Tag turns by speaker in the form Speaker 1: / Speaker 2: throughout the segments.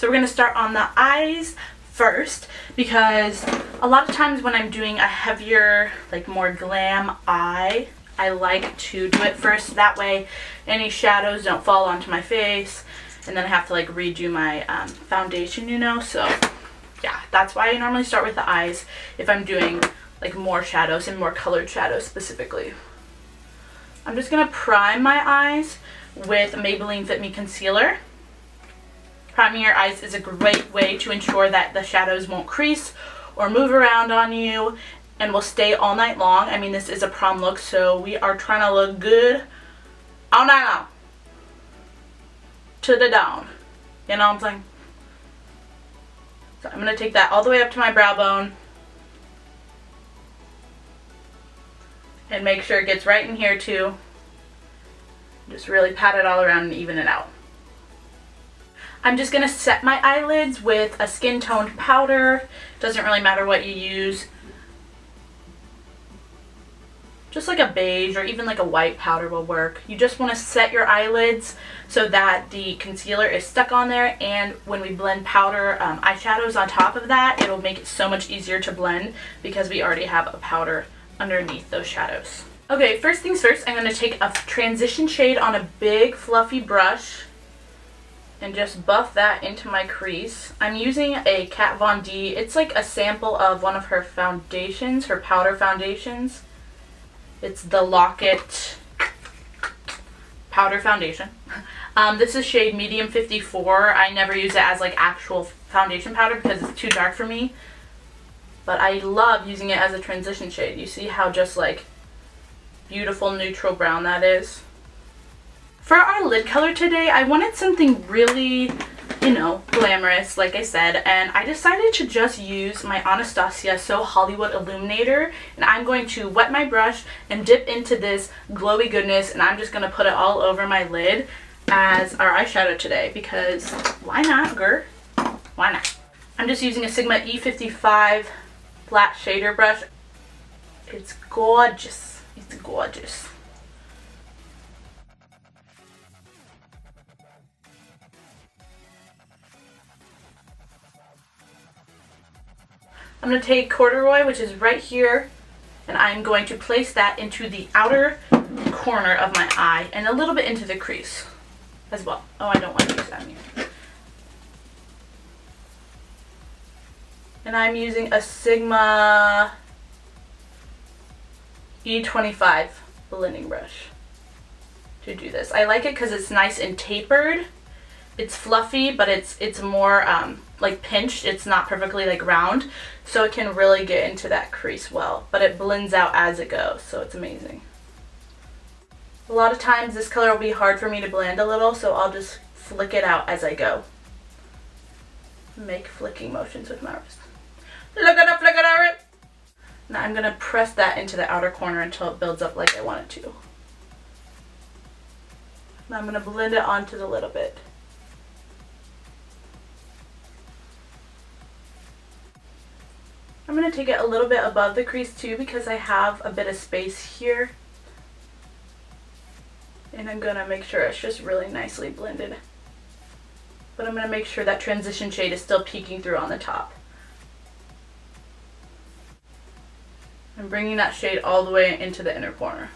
Speaker 1: So we're going to start on the eyes first, because a lot of times when I'm doing a heavier, like more glam eye, I like to do it first. That way any shadows don't fall onto my face and then I have to like redo my foundation, you know. So yeah, that's why I normally start with the eyes if I'm doing like more shadows and more colored shadows specifically. I'm just going to prime my eyes with Maybelline Fit Me Concealer. Priming your eyes is a great way to ensure that the shadows won't crease or move around on you and will stay all night long. I mean, this is a prom look, so we are trying to look good all night long. To the dawn. You know what I'm saying? So I'm going to take that all the way up to my brow bone. And make sure it gets right in here too. Just really pat it all around and even it out. I'm just going to set my eyelids with a skin toned powder. Doesn't really matter what you use. Just like a beige or even like a white powder will work. You just want to set your eyelids so that the concealer is stuck on there, and when we blend powder eyeshadows on top of that, it'll make it so much easier to blend because we already have a powder underneath those shadows. Okay, first things first, I'm going to take a transition shade on a big fluffy brush and just buff that into my crease. I'm using a Kat Von D. It's like a sample of one of her foundations, her powder foundations. It's the Locket powder foundation. This is shade Medium 54. I never use it as like actual foundation powder because it's too dark for me. But I love using it as a transition shade. You see how just like beautiful neutral brown that is? For our lid color today, I wanted something really, you know, glamorous, like I said, and I decided to just use my Anastasia So Hollywood Illuminator, and I'm going to wet my brush and dip into this glowy goodness, and I'm just going to put it all over my lid as our eyeshadow today, because why not, girl? Why not? I'm just using a Sigma E55 flat shader brush. It's gorgeous. It's gorgeous. I'm going to take Corduroy, which is right here, and I'm going to place that into the outer corner of my eye and a little bit into the crease as well. Oh, I don't want to use that here. And I'm using a Sigma E25 blending brush to do this. I like it because it's nice and tapered. It's fluffy, but it's more like pinched. It's not perfectly like round, so it can really get into that crease well, but it blends out as it goes, so it's amazing. A lot of times this color will be hard for me to blend a little, so I'll just flick it out as I go. Make flicking motions with my wrist. Look at it! Now I'm going to press that into the outer corner until it builds up like I want it to. Now I'm going to blend it onto the lid a bit. I'm going to take it a little bit above the crease too because I have a bit of space here. And I'm going to make sure it's just really nicely blended. But I'm going to make sure that transition shade is still peeking through on the top. I'm bringing that shade all the way into the inner corner.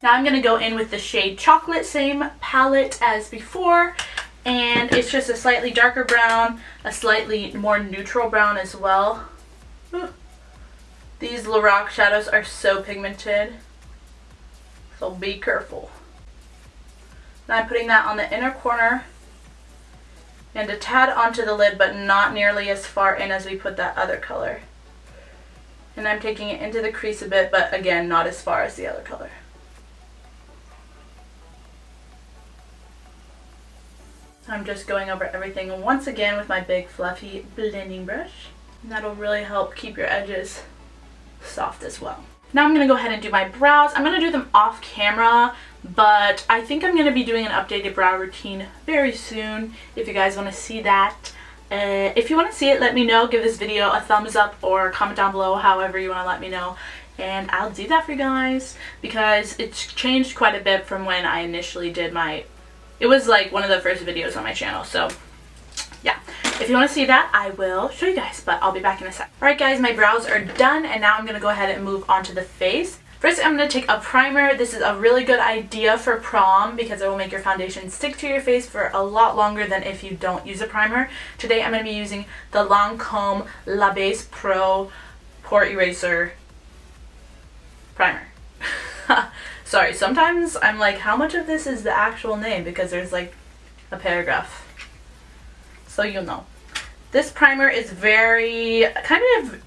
Speaker 1: Now I'm going to go in with the shade Chocolate, same palette as before. And it's just a slightly darker brown, a slightly more neutral brown as well. These Lorac shadows are so pigmented, so be careful. Now I'm putting that on the inner corner and a tad onto the lid, but not nearly as far in as we put that other color. And I'm taking it into the crease a bit, but again, not as far as the other color. I'm just going over everything once again with my big fluffy blending brush. And that'll really help keep your edges soft as well. Now I'm going to go ahead and do my brows. I'm going to do them off camera, but I think I'm going to be doing an updated brow routine very soon if you guys want to see that. If you want to see it, let me know. Give this video a thumbs up or comment down below, however you want to let me know. And I'll do that for you guys because it's changed quite a bit from when I initially did my It was like one of the first videos on my channel, so yeah. If you want to see that, I will show you guys, but I'll be back in a sec. Alright guys, my brows are done, and now I'm going to go ahead and move on to the face. First, I'm going to take a primer. This is a really good idea for prom because it will make your foundation stick to your face for a lot longer than if you don't use a primer. Today, I'm going to be using the Lancome La Base Pro Pore Eraser Primer. Sorry, sometimes I'm like, how much of this is the actual name? Because there's like a paragraph. So you'll know. This primer is very, it kind of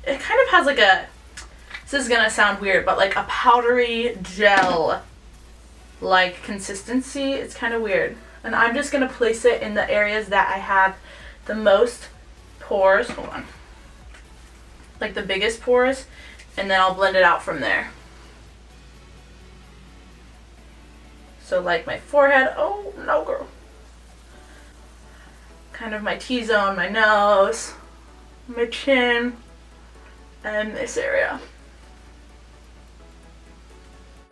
Speaker 1: has like a, this is gonna sound weird, but like a powdery gel like consistency. It's kind of weird. And I'm just gonna place it in the areas that I have the most pores. Hold on. Like the biggest pores, and then I'll blend it out from there. So like my forehead, oh no girl. Kind of my T-zone, my nose, my chin, and this area.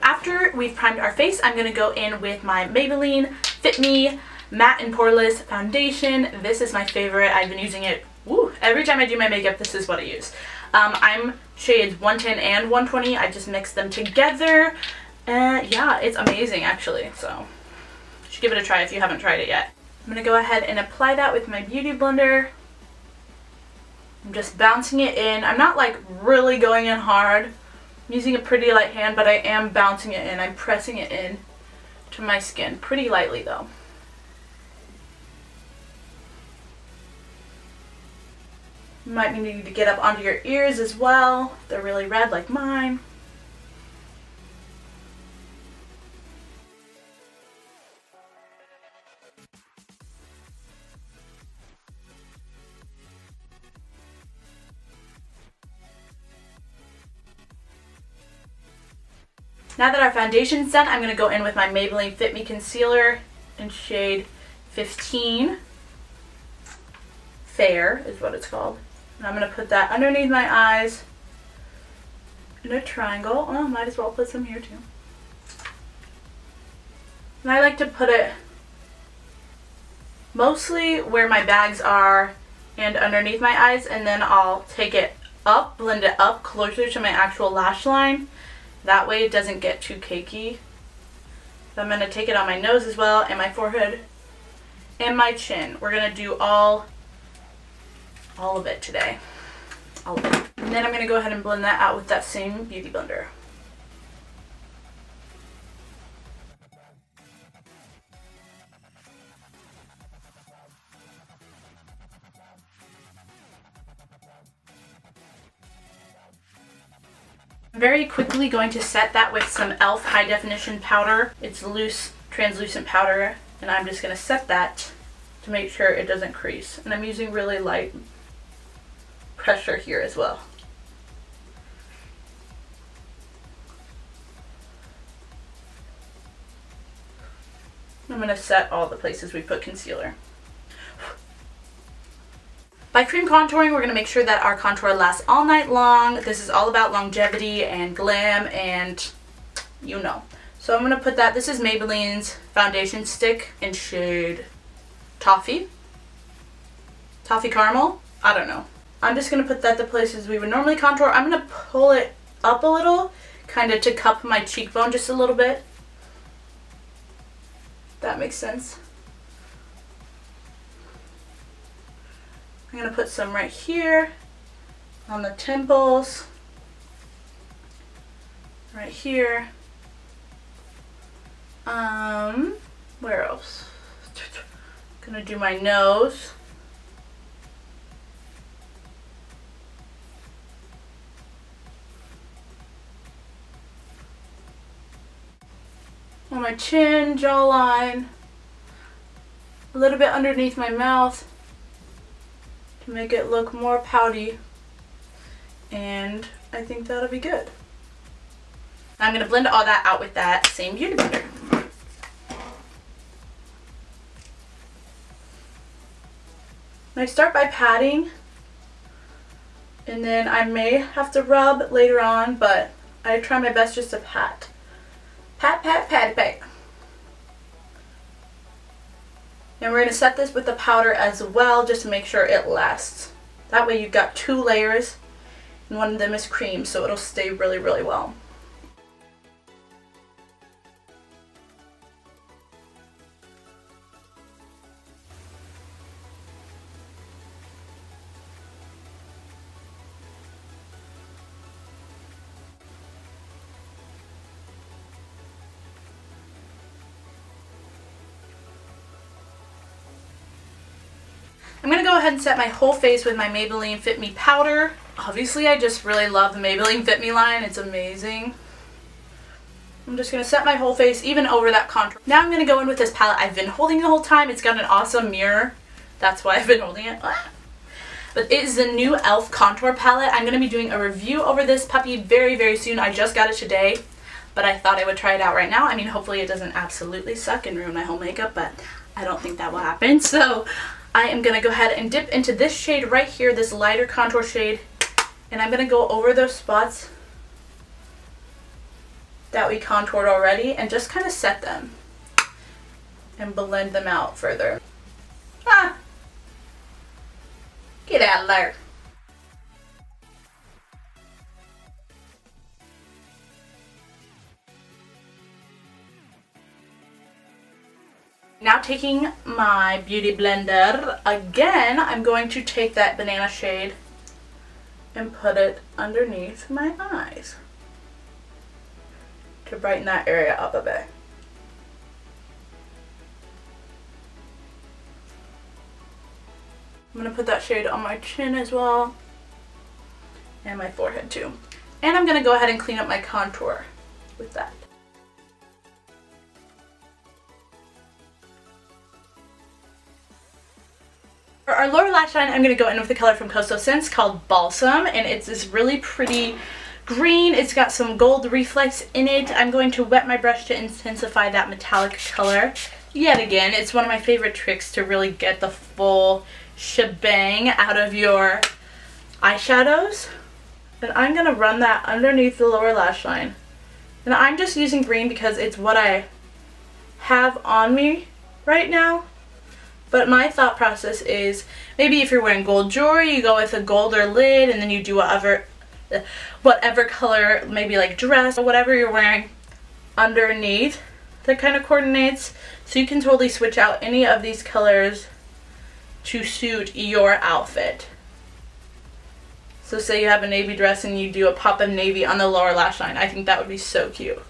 Speaker 1: After we've primed our face, I'm going to go in with my Maybelline Fit Me Matte and Poreless Foundation. This is my favorite. I've been using it every time I do my makeup. This is what I use. I'm shades 110 and 120. I just mix them together. Yeah, it's amazing actually. So you should give it a try if you haven't tried it yet. I'm going to go ahead and apply that with my beauty blender. I'm just bouncing it in. I'm not like really going in hard. I'm using a pretty light hand, but I am bouncing it in. I'm pressing it in to my skin pretty lightly though. You might need to get up onto your ears as well. They're really red like mine. Now that our foundation's done, I'm going to go in with my Maybelline Fit Me Concealer in shade 15. Fair is what it's called. And I'm going to put that underneath my eyes in a triangle. Oh, might as well put some here too. And I like to put it mostly where my bags are and underneath my eyes, and then I'll take it up, blend it up closer to my actual lash line. That way it doesn't get too cakey. So I'm going to take it on my nose as well, and my forehead, and my chin. We're going to do all of it today. All of it. And then I'm going to go ahead and blend that out with that same beauty blender. Very quickly going to set that with some e.l.f. high definition powder. It's loose translucent powder, and I'm just going to set that to make sure it doesn't crease. And I'm using really light pressure here as well. I'm going to set all the places we put concealer. By cream contouring, we're going to make sure that our contour lasts all night long. This is all about longevity and glam and you know. So I'm going to put that, this is Maybelline's foundation stick in shade Toffee Caramel? I don't know. I'm just going to put that the places we would normally contour. I'm going to pull it up a little, kind of to cup my cheekbone just a little bit. That makes sense. I'm going to put some right here on the temples, right here. Where else? I'm going to do my nose. On my chin, jawline, a little bit underneath my mouth to make it look more pouty, and I think that'll be good. I'm going to blend all that out with that same beauty blender. I start by patting, and then I may have to rub later on, but I try my best just to pat. Pat, pat, pat, pat. And we're going to set this with the powder as well, just to make sure it lasts. That way you've got 2 layers, and one of them is cream, so it'll stay really, really well. I'm going to go ahead and set my whole face with my Maybelline Fit Me powder. Obviously, I just really love the Maybelline Fit Me line. It's amazing. I'm just going to set my whole face, even over that contour. Now I'm going to go in with this palette I've been holding the whole time. It's got an awesome mirror. That's why I've been holding it. But it is the new e.l.f. contour palette. I'm going to be doing a review over this puppy very, very soon. I just got it today, but I thought I would try it out right now. I mean, hopefully it doesn't absolutely suck and ruin my whole makeup, but I don't think that will happen. So I am going to go ahead and dip into this shade right here, this lighter contour shade, and I'm going to go over those spots that we contoured already and just kind of set them and blend them out further. Ah! Get out of there. Now taking my beauty blender, again, I'm going to take that banana shade and put it underneath my eyes to brighten that area up a bit. I'm going to put that shade on my chin as well, and my forehead too. And I'm going to go ahead and clean up my contour with that. For our lower lash line, I'm going to go in with the color from Coastal Scents called Balsam, and it's this really pretty green. It's got some gold reflex in it. I'm going to wet my brush to intensify that metallic color. Yet again, it's one of my favorite tricks to really get the full shebang out of your eyeshadows. And I'm going to run that underneath the lower lash line. And I'm just using green because it's what I have on me right now. But my thought process is, maybe if you're wearing gold jewelry, you go with a golder lid, and then you do whatever color, maybe like dress or whatever you're wearing underneath that kind of coordinates. So you can totally switch out any of these colors to suit your outfit. So say you have a navy dress and you do a pop of navy on the lower lash line. I think that would be so cute.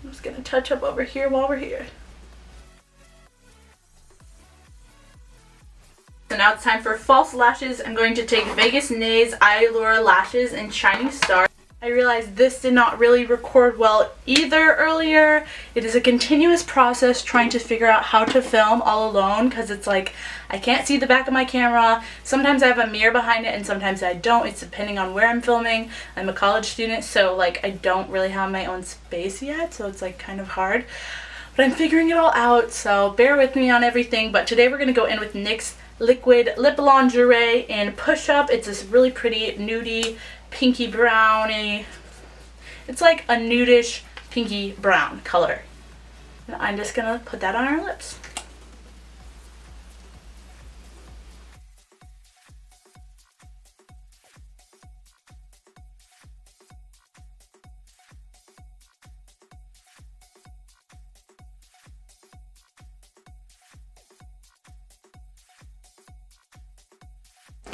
Speaker 1: I'm just going to touch up over here while we're here. So now it's time for false lashes. I'm going to take Vegas Nays Eylure Lashes in Shining Star. I realized this did not really record well either earlier. It is a continuous process trying to figure out how to film all alone, because it's like I can't see the back of my camera. Sometimes I have a mirror behind it and sometimes I don't. It's depending on where I'm filming. I'm a college student, so like I don't really have my own space yet, so it's like kind of hard. But I'm figuring it all out, so bear with me on everything. But today we're going to go in with NYX Liquid Lip Lingerie in Push Up. It's this really pretty nudie pinky browny. It's like a nudish pinky brown color. And I'm just going to put that on our lips.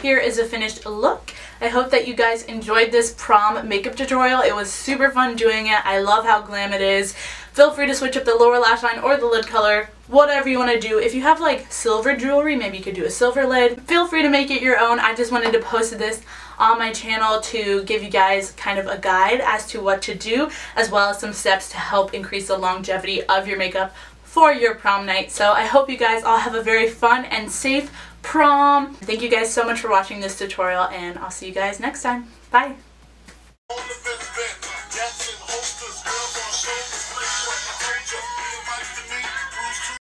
Speaker 1: Here is a finished look. I hope that you guys enjoyed this prom makeup tutorial. It was super fun doing it. I love how glam it is. Feel free to switch up the lower lash line or the lid color, whatever you want to do. If you have like silver jewelry, maybe you could do a silver lid. Feel free to make it your own. I just wanted to post this on my channel to give you guys kind of a guide as to what to do, as well as some steps to help increase the longevity of your makeup for your prom night. So I hope you guys all have a very fun and safe prom. Thank you guys so much for watching this tutorial, and I'll see you guys next time. Bye!